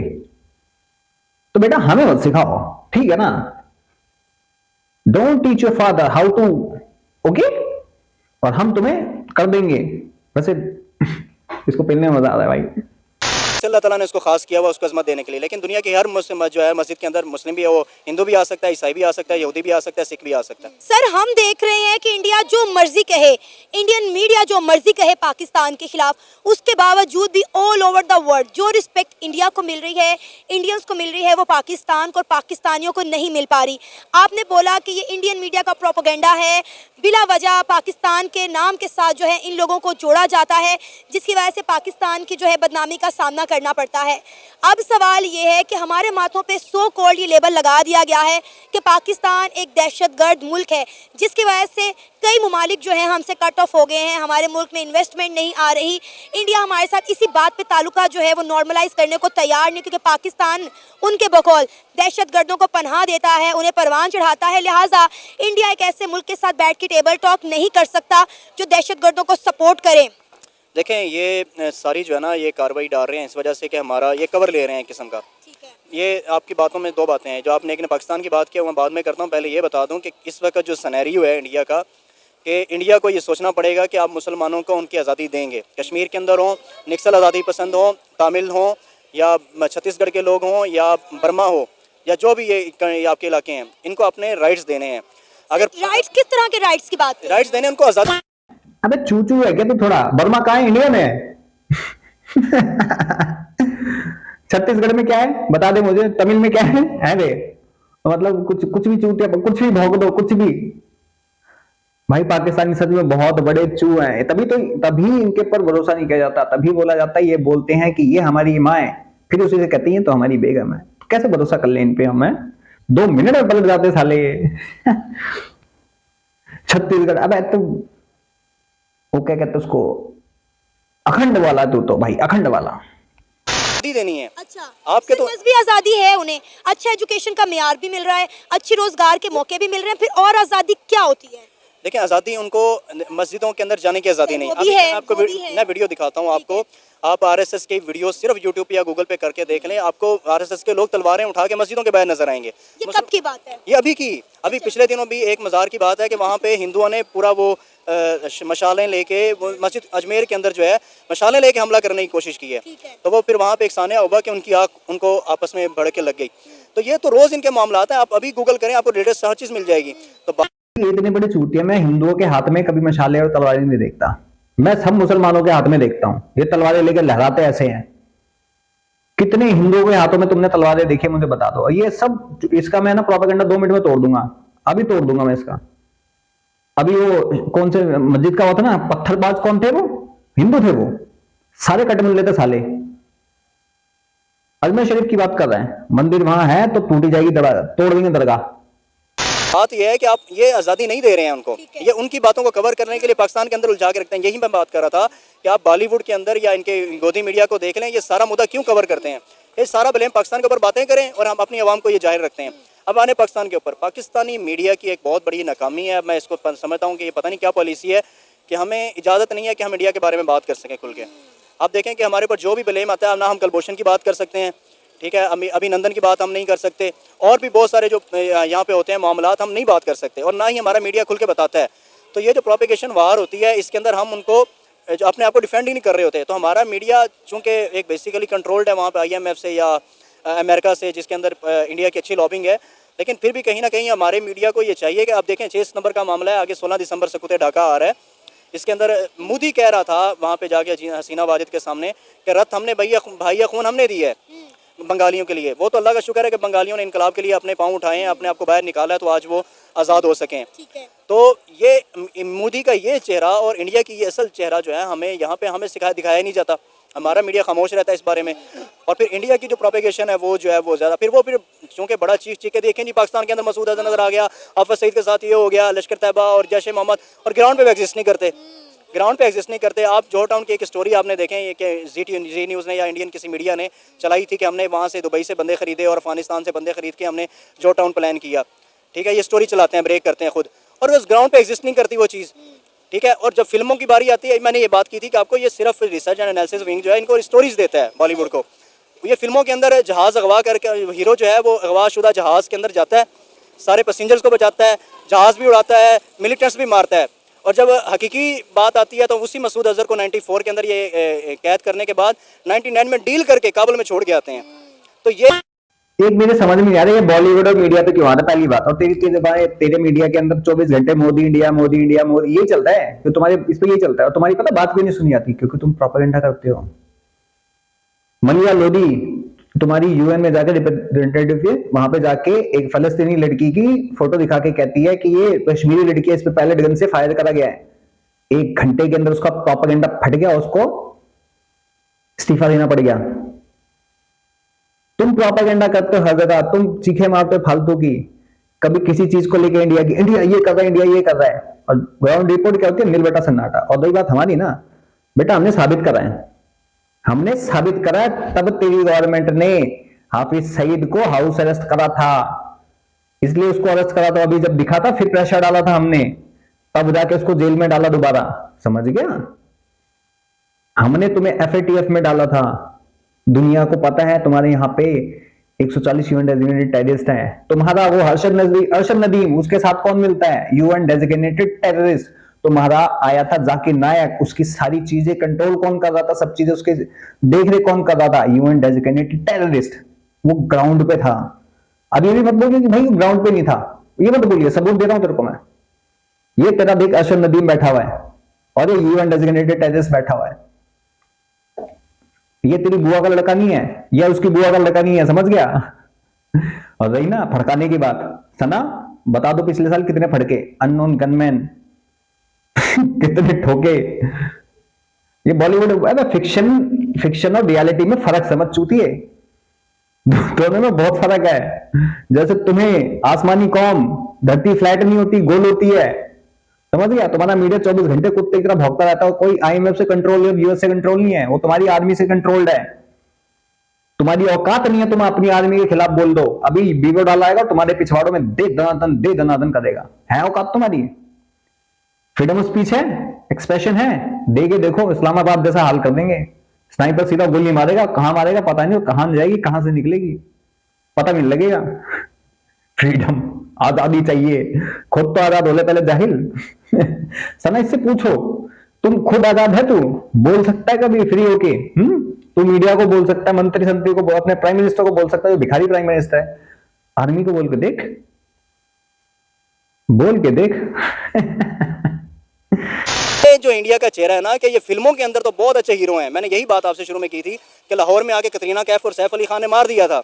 तो बेटा हमें मत सिखाओ, ठीक है ना? Don't teach your father how to, okay? और हम तुम्हें कर देंगे। वैसे इसको पहनने में मजा आ रहा है भाई। अल्लाह ताला ने उसको खास किया हुआ उसको अजमत देने के लिए। लेकिन दुनिया की हर मुस्लिम जो है मस्जिद के अंदर मुस्लिम भी है, वो हिंदू भी आ सकता है, ईसाई भी आ सकता है, यहूदी भी आ सकता है, सिख भी आ सकता है। सर हम देख रहे हैं कि इंडिया जो मर्जी कहे, इंडियन मीडिया जो मर्जी कहे पाकिस्तान के खिलाफ, उसके बावजूद भी ऑल ओवर द वर्ल्ड जो रिस्पेक्ट इंडिया को मिल रही है, इंडियंस को मिल रही है, वो पाकिस्तान को और पाकिस्तानियों को नहीं मिल पा रही। आपने बोला कि ये इंडियन मीडिया का प्रोपेगेंडा है, बिला वजह पाकिस्तान के नाम के साथ जो है इन लोगों को जोड़ा जाता है, जिसकी वजह से पाकिस्तान की जो है बदनामी का सामना करना पड़ता है। अब सवाल ये है कि हमारे माथों पे सो कॉल्ड ये लेबल लगा दिया गया है कि पाकिस्तान एक दहशतगर्द मुल्क है, जिसकी वजह से कई ममालिक जो हैं हमसे कट ऑफ हो गए हैं, हमारे मुल्क में इन्वेस्टमेंट नहीं आ रही। इंडिया हमारे साथ इसी बात पे ताल्लुका जो है वो नॉर्मलाइज करने को तैयार नहीं, क्योंकि पाकिस्तान उनके बकौल दहशतगर्दों को पनाह देता है, उन्हें परवान चढ़ाता है। लिहाजा इंडिया एक ऐसे मुल्क के साथ बैठ के टेबल टॉक नहीं कर सकता जो दहशतगर्दों को सपोर्ट करे। देखें ये सारी जो है ना ये कार्रवाई डाल रहे हैं इस वजह से कि हमारा ये कवर ले रहे हैं एक किस्म का। ये आपकी बातों में दो बातें हैं, जो आपने एक ने पाकिस्तान की बात की मैं बाद में करता हूँ। पहले ये बता दूँ कि इस वक्त जो सिनेरियो है इंडिया का, कि इंडिया को ये सोचना पड़ेगा कि आप मुसलमानों को उनकी आज़ादी देंगे, कश्मीर के अंदर हों, निक्सल आज़ादी पसंद हों, तामिल हों, या छत्तीसगढ़ के लोग हों, या बर्मा हो, या जो भी ये आपके इलाके हैं, इनको अपने राइट्स देने हैं। अगर राइट्स किस तरह के राइट्स की बात है? राइट्स देने उनको आज़ादी। अबे चूचू है क्या तू? थोड़ा बर्मा कहाँ है? इंडिया में है। छत्तीसगढ़ में क्या है बता दे मुझे, तमिल में क्या है बे? मतलब कुछ भी चूतिया, कुछ भी भोग दो, कुछ भी। भाई पाकिस्तानी सच में बहुत बड़े चू हैं, तभी इनके ऊपर भरोसा नहीं किया जाता। तभी बोला जाता है, ये बोलते हैं कि ये हमारी माँ है, फिर उसी से कहती है तो हमारी बेगम है। तो कैसे भरोसा कर ले इन पे हम? 2 मिनट में पलट जाते साले। छत्तीसगढ़, अब तो वो क्या कहते उसको, अखंड वाला तो भाई अखंड वाला देनी है। अच्छा, आपके तो मजहबी आज़ादी है, उन्हें अच्छा एजुकेशन का मियार भी मिल रहा है, अच्छी रोजगार के मौके भी मिल रहे हैं, फिर और आज़ादी क्या होती है? देखिए आज़ादी उनको मस्जिदों के अंदर जाने की आज़ादी नहीं। अभी मैं आपको मैं वीडियो दिखाता हूँ आपको। आप आरएसएस के वीडियो सिर्फ यूट्यूब या गूगल पे करके देख लें, आपको आरएसएस के लोग तलवारें उठा के मस्जिदों के बाहर नजर आएंगे। ये कब की बात है? ये अभी पिछले दिनों भी एक मज़ार की बात है कि वहाँ पे हिंदुओं ने पूरा वो मशालें लेके मस्जिद अजमेर के अंदर जो है मशालें लेके हमला करने की कोशिश की है। तो वो फिर वहाँ पे एक सानिया हुआ कि उनकी आँख उनको आपस में भड़क के लग गई। तो ये तो रोज़ इनके मामलात हैं, आप अभी गूगल करें आपको लेटेस्ट हर चीज़ मिल जाएगी। तो इतने बड़े चूतिया, मैं हिंदुओं के हाथ में कभी मशाले और तलवारें नहीं देखता, मैं सब मुसलमानों के हाथ में देखता हूं। ये तलवारें लेकर लहराते ऐसे हैं। कितने हिंदुओं के हाथों में तुमने तलवारें देखी मुझे बता दो। ये सब इसका मैं ना प्रोपेगेंडा 2 मिनट में तोड़ दूंगा, अभी तोड़ दूंगा मैं इसका। अभी वो कौन से मस्जिद का हुआ था ना, पत्थरबाज कौन थे वो? हिंदू थे वो, सारे कट मिल लेते साले। अजमेर शरीफ की बात कर रहे हैं, मंदिर वहां है तो टूटी जाएगी, तोड़ देंगे दरगाह। बात यह है कि आप ये आज़ादी नहीं दे रहे हैं उनको, ये उनकी बातों को कवर करने के लिए पाकिस्तान के अंदर उलझा के रखते हैं। यही मैं बात कर रहा था कि आप बॉलीवुड के अंदर या इनके गोदी मीडिया को देख लें, ये सारा मुद्दा क्यों कवर करते हैं। ये सारा ब्लेम पाकिस्तान के ऊपर बातें करें और हम अपनी आवाम को ये जाहिर रखते हैं। अब आने पाकिस्तान के ऊपर, पाकिस्तानी मीडिया की एक बहुत बड़ी नाकामी है। मैं इसको समझता हूँ कि ये पता नहीं क्या पॉलिसी है कि हमें इजाज़त नहीं है कि हम इंडिया के बारे में बात कर सकें खुल के। आप देखें कि हमारे ऊपर जो भी ब्लेम आता है, ना हम कुलभूषण की बात कर सकते हैं, ठीक है, अभिनंदन की बात हम नहीं कर सकते, और भी बहुत सारे जो यहाँ पे होते हैं मामलात हम नहीं बात कर सकते, और ना ही हमारा मीडिया खुल के बताता है। तो ये जो प्रोपेगेशन वार होती है, इसके अंदर हम उनको जो अपने आप को डिफेंड ही नहीं कर रहे होते। तो हमारा मीडिया चूँकि एक बेसिकली कंट्रोल्ड है वहाँ पे IMF से या अमेरिका से, जिसके अंदर इंडिया की अच्छी लॉबिंग है, लेकिन फिर भी कहीं ना कहीं हमारे मीडिया को ये चाहिए कि आप देखें 6 नंबर का मामला है, आगे 16 दिसंबर से कुत्ते ढाका आ रहा है। इसके अंदर मोदी कह रहा था वहाँ पे जाके हसीना वाजिद के सामने कि रत हमने भाई खून हमने दी है बंगालियों के लिए। वो तो अल्लाह का शुक्र है कि बंगालियों ने इनकलाब के लिए अपने पाँव उठाए हैं, अपने आप को बाहर निकाला है, तो आज वो आज़ाद हो सकें। तो ये मोदी का ये चेहरा और इंडिया की ये असल चेहरा जो है हमें यहाँ पे हमें दिखाया नहीं जाता। हमारा मीडिया खामोश रहता है इस बारे में, और फिर इंडिया की जो प्रोपेगेशन है वो जो है वो ज़्यादा फिर चूँकि बड़ा चीख के देखें नहीं, पाकिस्तान के अंदर मसूद अजहर नज़र आ गया, हाफिज़ सईद के साथ ये हो गया, लश्कर तैयबा और जैश ए मोहम्मद, और ग्राउंड पे भी एग्जिस्ट नहीं करते। ग्राउंड पे एग्जिस्ट नहीं करते। आप जोहर टाउन की एक स्टोरी आपने देखें ये कि जी न्यूज़ ने या इंडियन किसी मीडिया ने चलाई थी कि हमने वहाँ से दुबई से बंदे खरीदे और अफगानिस्तान से बंदे खरीद के हमने जोहर टाउन प्लान किया, ठीक है। ये स्टोरी चलाते हैं, ब्रेक करते हैं खुद, और उस ग्राउंड पे एग्जिस्ट नहीं करती वो चीज़, ठीक है। और जब फिल्मों की बारी आती है, मैंने ये बात की थी कि आपको ये सिर्फ रिसर्च एंड एनालिसिस विंग जो है इनको स्टोरीज देता है बॉलीवुड को। ये फिल्मों के अंदर जहाज़ अगवा करके हीरो जो है वो अगवाशुदा जहाज़ के अंदर जाता है, सारे पैसेंजर्स को बचाता है, जहाज़ भी उड़ाता है, मिलिटेंट्स भी मारता है। और जब हकीकी बात आती है तो उसी मसूद अजहर को 94 के अंदर ये कैद करने के बाद 99 में डील करके काबुल में छोड़ के आते हैं। तो ये एक मेरे समझ में नहीं आ रहा है बॉलीवुड और मीडिया पे क्यों आता पहली बात। और तेरे मीडिया के अंदर 24 घंटे मोदी इंडिया मोदी इंडिया मोदी यही चलता है, तो तुम्हारे इस पे यही चलता है और तुम्हारी पता बात भी नहीं सुनी आती क्योंकि तुम प्रोपेगेंडा करते हो। मलिया लोधी तुम्हारी यूएन में जाकर रिप्रेजेंटेटिव थी, वहां पे जाके एक फलस्तीनी लड़की की फोटो दिखा के कहती है कि ये कश्मीरी लड़की है, इस पे पैलेट गन से फायर करा गया है। 1 घंटे के अंदर उसका प्रोपेगेंडा फट गया, उसको इस्तीफा देना पड़ गया। तुम प्रोपेगेंडा करते हो हर जगह, तुम चीखे मारते हो फालतू की, कभी किसी चीज को लेके इंडिया की, इंडिया ये कर रहा है, इंडिया ये कर रहा है, और ग्राउंड रिपोर्ट क्या होती है, नील बेटा सन्नाटा। और वही बात हमारी ना, बेटा हमने साबित करा है, हमने साबित करा है, तब तेरी गवर्नमेंट ने हाफिज सईद को हाउस अरेस्ट करा था, इसलिए उसको अरेस्ट करा था। अभी जब दिखा था फिर प्रेशर डाला था हमने, तब जाके उसको जेल में डाला दोबारा, समझ गया। हमने तुम्हें एफएटीएफ में डाला था। दुनिया को पता है तुम्हारे यहाँ पे 140 यूएन डेजिग्नेटेड टेररिस्ट हैं। तुम्हारा वो अरशद नदीम, उसके साथ कौन मिलता है, यूएन डेजिग्नेटेड टेररिस्ट। तुम्हारा आया था जाकिर नायक, उसकी सारी चीजें कंट्रोल कौन कर रहा था, सब चीजें उसके देख रेख कौन कर रहा था, यूएन डेजिग्नेटेड टेररिस्ट। वो ग्राउंड पे था। अब ये भी मत बोलिए कि भाई ग्राउंड पे नहीं था, ये मत बोलिए, सबूत दे रहा हूं तेरे को मैं। ये तेरा देख अरशद नदीम बैठा हुआ है और ये यूएन डेजिग्नेटेड टेररिस्ट बैठा हुआ है। ये तेरी बुआ का लड़का नहीं है, या उसकी बुआ का लड़का नहीं है, समझ गया। और रही ना फड़काने की बात, सना बता दो पिछले साल कितने फड़के, अननोन गनमैन कितने ठोके। ये बॉलीवुड फिक्शन और रियलिटी में फर्क समझ चुकी है, दोनों में बहुत फर्क है। जैसे तुम्हें आसमानी कौम, धरती फ्लैट नहीं होती, गोल होती है, समझ गया। तुम्हारा मीडिया 24 घंटे कुत्ते की तरह भौंकता रहता है, कोई आईएमएफ से कंट्रोल है, यूएस से कंट्रोल नहीं है, वो तुम्हारी आर्मी से कंट्रोल्ड है। तुम्हारी औकात नहीं है तुम अपनी आर्मी के खिलाफ बोल दो। अभी वीडियो डाला आएगा तुम्हारे पिछवाड़ों में दे दनादन करेगा, है औकात तुम्हारी। फ्रीडम ऑफ स्पीच है, एक्सप्रेशन है, देगे देखो इस्लामाबाद जैसा हाल कर देंगे। स्नाइपर सीधा गोली मारेगा, कहां मारेगा पता नहीं, कहां जाएगी कहां से निकलेगी पता नहीं लगेगा। फ्रीडम, आजादी चाहिए, खुद तो आजाद होले पहले जाहिल। सना इससे पूछो, तुम खुद आजाद है, तू बोल सकता है कभी फ्री होके? तू मीडिया को बोल सकता है, मंत्री संत्री को, अपने प्राइम मिनिस्टर को बोल सकता है, जो भिखारी प्राइम मिनिस्टर है। आर्मी को बोल के देख, बोल के देख। जो इंडिया का चेहरा है ना, कि ये फिल्मों के अंदर तो बहुत अच्छे हीरो हैं। मैंने यही बात आपसे शुरू में की थी कि लाहौर में आके कतरीना कैफ और सैफ अली खान ने मार दिया था।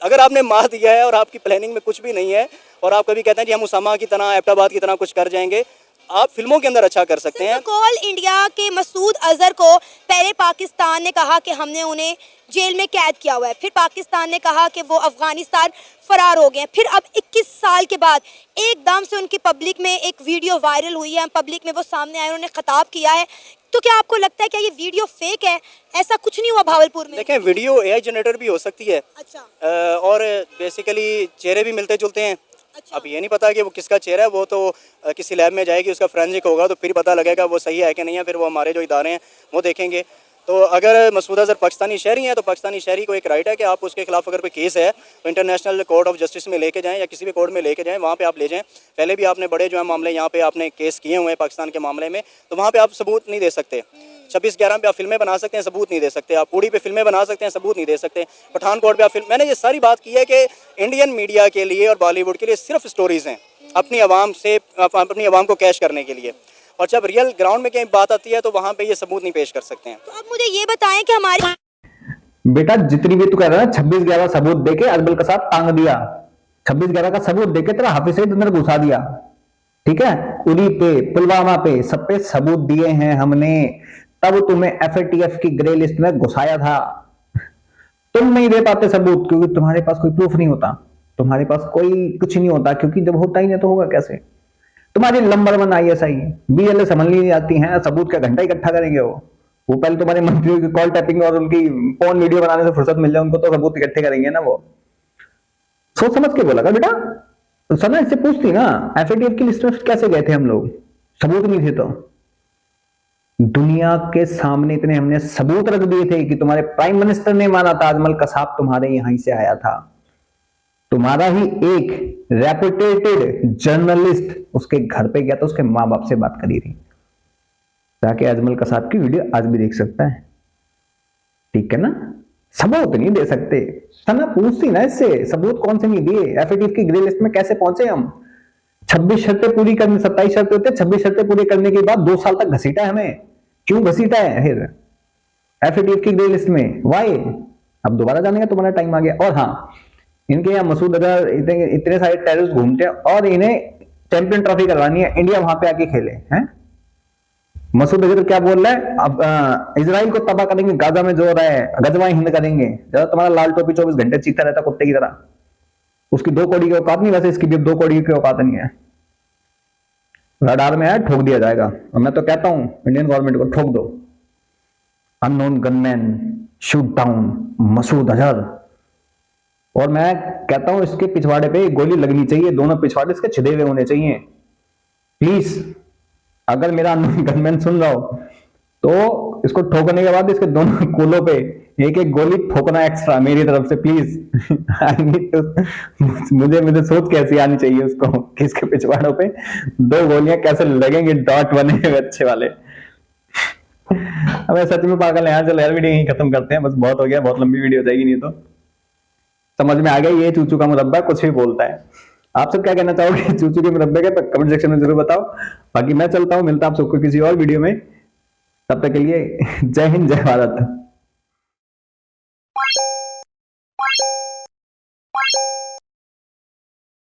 अगर आपने मार दिया है और आपकी प्लानिंग में कुछ भी नहीं है, और आप कभी कहते हैं कि हम उसामा की तरह, एबटाबाद की तरह कुछ कर जाएंगे, आप फिल्मों के अंदर अच्छा कर सकते हैं। कॉल इंडिया के मसूद अजहर को पहले पाकिस्तान ने कहा कि हमने उन्हें जेल में कैद किया हुआ है, फिर पाकिस्तान ने कहा कि वो अफगानिस्तान फरार हो गए, फिर अब 21 साल के बाद एकदम से उनकी पब्लिक में एक वीडियो वायरल हुई है, पब्लिक में वो सामने आए, उन्होंने खिताब किया है। तो क्या आपको लगता है कि ये वीडियो फेक है? ऐसा कुछ नहीं हुआ भावलपुर में। देखें, वीडियो एआई जनरेटर भी हो सकती है। अच्छा। और बेसिकली चेहरे भी मिलते जुलते हैं। अच्छा। अब ये नहीं पता कि वो किसका चेहरा है, वो तो किसी लैब में जाएगी, उसका फोरेंसिक होगा, तो फिर पता लगेगा वो सही है कि नहीं है, फिर वो हमारे जो इदारे हैं वो देखेंगे। तो अगर मसूद अजहर पाकिस्तानी शहरी हैं तो पाकिस्तानी शहरी को एक राइट है कि आप उसके खिलाफ अगर कोई केस है तो इंटरनेशनल कोर्ट ऑफ जस्टिस में लेके जाएं, या किसी भी कोर्ट में लेके जाएं, वहाँ पे आप ले जाएं। पहले भी आपने बड़े जो है मामले यहाँ पे आपने केस किए हुए हैं पाकिस्तान के मामले में, तो वहाँ पे आप सबूत नहीं दे सकते। 26/11 पे आप फिल्में बना सकते हैं, सबूत नहीं दे सकते। आप उड़ी पे फिल्में बना सकते हैं, सबूत नहीं दे सकते। पठानकोट पे आप फिल्म, मैंने ये सारी बात की है कि इंडियन मीडिया के लिए और बॉलीवुड के लिए सिर्फ स्टोरीज हैं, अपनी आवाम से, अपनी आवाम को कैश करने के लिए। और जब रियल ग्राउंड में कहीं बात आती है तो वहाँ पे ये सबूत नहीं पेश कर सकते हैं। तो अब मुझे ये बताएं कि हमारी बेटा जितनी भी तू कह रहा है 26/11 सबूत देके अकबर के साथ टांग दिया, 26/11 का सबूत देके तेरा हाफिज सईद अंदर घुसा दिया, ठीक है। उरी पे, पुलवामा पे, सब पे सबूत दिए हैं हमने, तब तुम्हें एफएटीएफ की ग्रे लिस्ट में घुसाया था। तुम नहीं दे पाते सबूत क्योंकि तुम्हारे पास कोई प्रूफ नहीं होता, तुम्हारे पास कोई कुछ नहीं होता, क्योंकि जब होता ही नहीं तो होगा कैसे। तुम्हारी नंबर 1 ISI BLA संभलनी नहीं आती हैं, सबूत का घंटा इकट्ठा करेंगे वो पहले तुम्हारे मंत्रियों की कॉल टैपिंग और उनकी फोन वीडियो बनाने से फुर्सत मिल जाए उनको, तो सबूत इकट्ठे करेंगे ना। वो सोच समझ के बोला बेटा। तो सना इससे पूछती ना, एफएटीएफ की लिस्ट में कैसे गए थे हम लोग, सबूत नहीं थे तो। दुनिया के सामने इतने हमने सबूत रख दिए थे कि तुम्हारे प्राइम मिनिस्टर ने माना ताजमहल कसाब तुम्हारे यहां से आया था, तुम्हारा ही एक रेपुटेटेड जर्नलिस्ट उसके घर पे गया तो उसके माँ बाप से बात करी थी, जाके अजमल कसाब की वीडियो आज भी देख सकता है। ठीक है ना, सबूत नहीं दे सकते, सना पूछती ना इससे, सबूत कौन से नहीं दिए, एफएटीएफ की ग्रे लिस्ट में कैसे पहुंचे हम? 26 शर्तें पूरी करने, 27 शर्तें होते, 26 शर्तें पूरी करने के बाद 2 साल तक घसीटा है हमें, क्यों घसीटा है फिर एफएटीएफ की ग्रे लिस्ट में? वाई? अब दोबारा जाने का तुम्हारा टाइम आ गया। और हाँ, इनके यहाँ मसूद अजहर इतने सारे टेररिस्ट घूमते हैं और इन्हें चैंपियन ट्रॉफी करवानी है, इंडिया वहां पे आके खेले हैं। मसूद अजहर क्या बोल रहा है, अब इजराइल को तबाह करेंगे, गाजा में जो हो रहा है गजवाएं हिंद करेंगे। जरा तुम्हारा लाल टोपी 24 घंटे चीखता रहता कुत्ते की तरह, उसकी 2 कौड़ी की औकात नहीं, वैसे इसकी भी 2 कौड़ी की औकात नहीं है। रडार में है, ठोक दिया जाएगा। और मैं तो कहता हूं इंडियन गवर्नमेंट को ठोक दो। Unknown gunman shoot down Masood Azhar. और मैं कहता हूं इसके पिछवाड़े पे गोली लगनी चाहिए, दोनों पिछवाड़े इसके छिदे हुए होने चाहिए। प्लीज, अगर मेरा अननोन गनमैन सुन रहा हो तो इसको ठोकने के बाद इसके दोनों कोलों पे एक एक गोली ठोकना एक्स्ट्रा मेरी तरफ से, प्लीज। आई नीड टू, मुझे सोच कैसी आनी चाहिए उसको कि इसके पिछवाड़ों पे 2 गोलियां कैसे लगेंगे, डॉट बने हुए अच्छे वाले। अब सच में पागल है। चलो यार, वीडियो यहीं खत्म करते हैं, बस बहुत हो गया, बहुत लंबी वीडियो हो जाएगी नहीं तो। समझ में आ गया ये चूचू का मुरब्बा कुछ भी बोलता है। आप सब क्या कहना चाहोगे चूचू के मुरब्बे के, कमेंट सेक्शन में जरूर बताओ। बाकी मैं चलता हूं, मिलता हूं आप सबको किसी और वीडियो में, तब तक के लिए जय हिंद जय भारत।